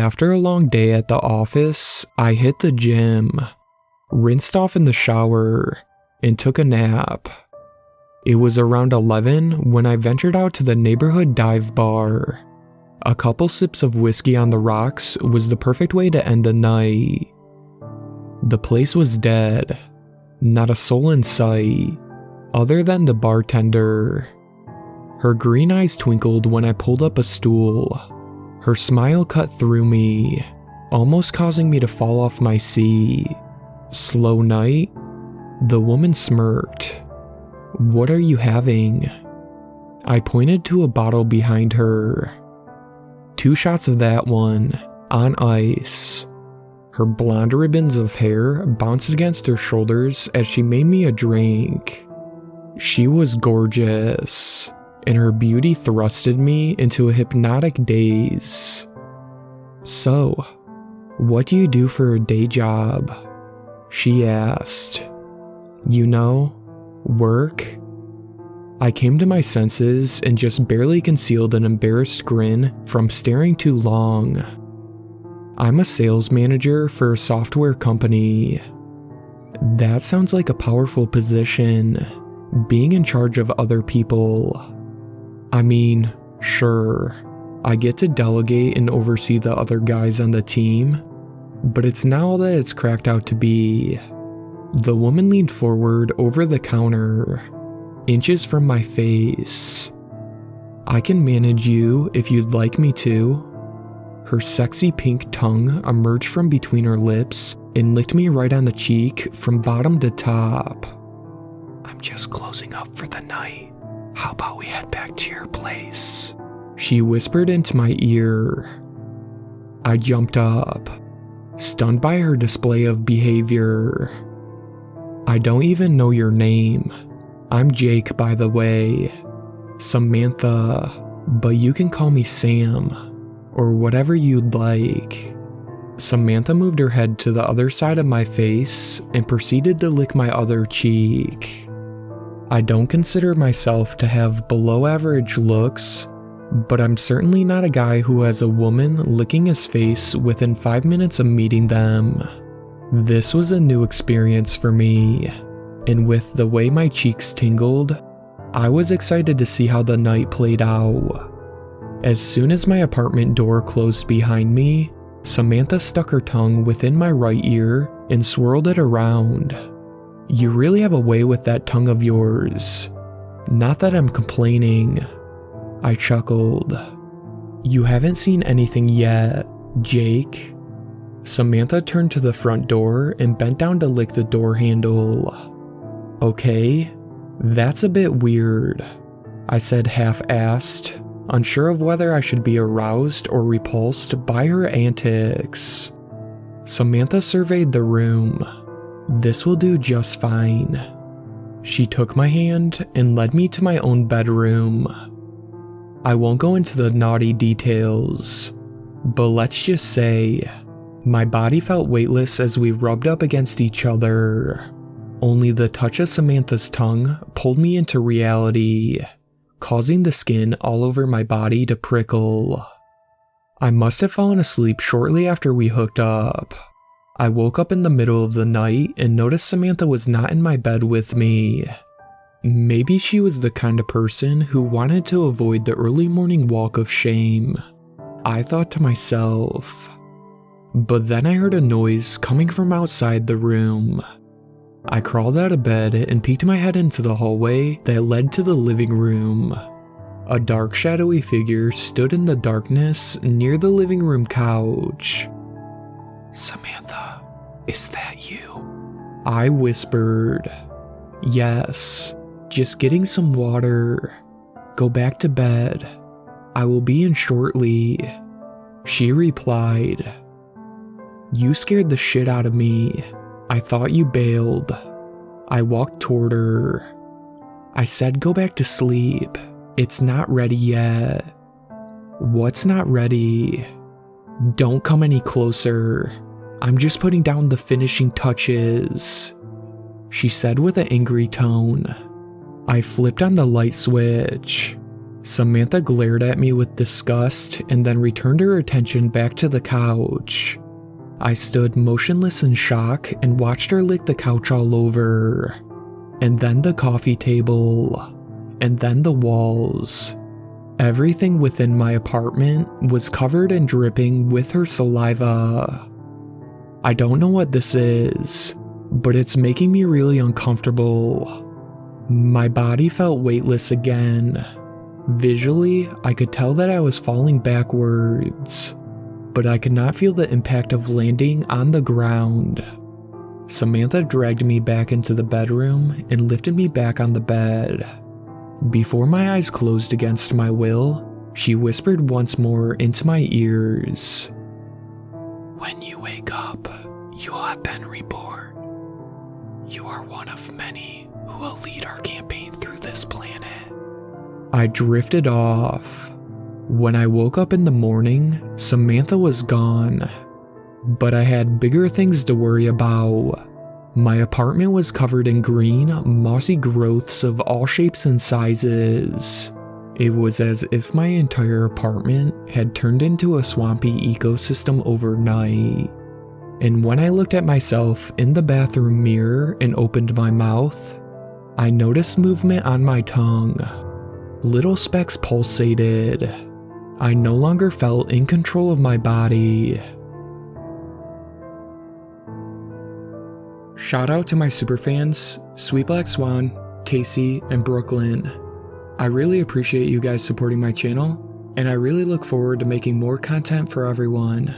After a long day at the office, I hit the gym, rinsed off in the shower, and took a nap. It was around 11 when I ventured out to the neighborhood dive bar. A couple sips of whiskey on the rocks was the perfect way to end the night. The place was dead, not a soul in sight, other than the bartender. Her green eyes twinkled when I pulled up a stool. Her smile cut through me, almost causing me to fall off my seat. Slow night? The woman smirked. What are you having? I pointed to a bottle behind her. 2 shots of that one, on ice. Her blonde ribbons of hair bounced against her shoulders as she made me a drink. She was gorgeous, and her beauty thrusted me into a hypnotic daze. So, what do you do for a day job? She asked. You know, work? I came to my senses and just barely concealed an embarrassed grin from staring too long. I'm a sales manager for a software company. That sounds like a powerful position, being in charge of other people. I mean, sure, I get to delegate and oversee the other guys on the team, but it's not all that it's cracked out to be. The woman leaned forward over the counter, inches from my face. I can manage you if you'd like me to. Her sexy pink tongue emerged from between her lips and licked me right on the cheek from bottom to top. I'm just closing up for the night. How about we head back to your place? She whispered into my ear. I jumped up, stunned by her display of behavior. I don't even know your name. I'm Jake, by the way. Samantha, but you can call me Sam, or whatever you'd like. Samantha moved her head to the other side of my face and proceeded to lick my other cheek. I don't consider myself to have below average looks, but I'm certainly not a guy who has a woman licking his face within 5 minutes of meeting them. This was a new experience for me, and with the way my cheeks tingled, I was excited to see how the night played out. As soon as my apartment door closed behind me, Samantha stuck her tongue within my right ear and swirled it around. You really have a way with that tongue of yours. Not that I'm complaining. I chuckled. You haven't seen anything yet, Jake. Samantha turned to the front door and bent down to lick the door handle. Okay, that's a bit weird, I said half-assed, unsure of whether I should be aroused or repulsed by her antics. Samantha surveyed the room. This will do just fine. She took my hand and led me to my own bedroom. I won't go into the naughty details, but let's just say, my body felt weightless as we rubbed up against each other. Only the touch of Samantha's tongue pulled me into reality, causing the skin all over my body to prickle. I must have fallen asleep shortly after we hooked up. I woke up in the middle of the night and noticed Samantha was not in my bed with me. Maybe she was the kind of person who wanted to avoid the early morning walk of shame, I thought to myself. But then I heard a noise coming from outside the room. I crawled out of bed and peeked my head into the hallway that led to the living room. A dark, shadowy figure stood in the darkness near the living room couch. Samantha, is that you? I whispered. Yes, just getting some water. Go back to bed. I will be in shortly. She replied. You scared the shit out of me. I thought you bailed. I walked toward her. I said go back to sleep. It's not ready yet. What's not ready? Don't come any closer. I'm just putting down the finishing touches, she said with an angry tone. I flipped on the light switch. Samantha glared at me with disgust and then returned her attention back to the couch. I stood motionless in shock and watched her lick the couch all over, and then the coffee table, and then the walls. Everything within my apartment was covered and dripping with her saliva. I don't know what this is, but it's making me really uncomfortable. My body felt weightless again. Visually, I could tell that I was falling backwards, but I could not feel the impact of landing on the ground. Samantha dragged me back into the bedroom and lifted me back on the bed. Before my eyes closed against my will, she whispered once more into my ears. "When you wake up, you will have been reborn. You are one of many who will lead our campaign through this planet." I drifted off. When I woke up in the morning, Samantha was gone, but I had bigger things to worry about. My apartment was covered in green, mossy growths of all shapes and sizes. It was as if my entire apartment had turned into a swampy ecosystem overnight. And when I looked at myself in the bathroom mirror and opened my mouth, I noticed movement on my tongue. Little specks pulsated. I no longer felt in control of my body. Shout out to my superfans, Sweet Black Swan, Casey, and Brooklyn. I really appreciate you guys supporting my channel, and I really look forward to making more content for everyone.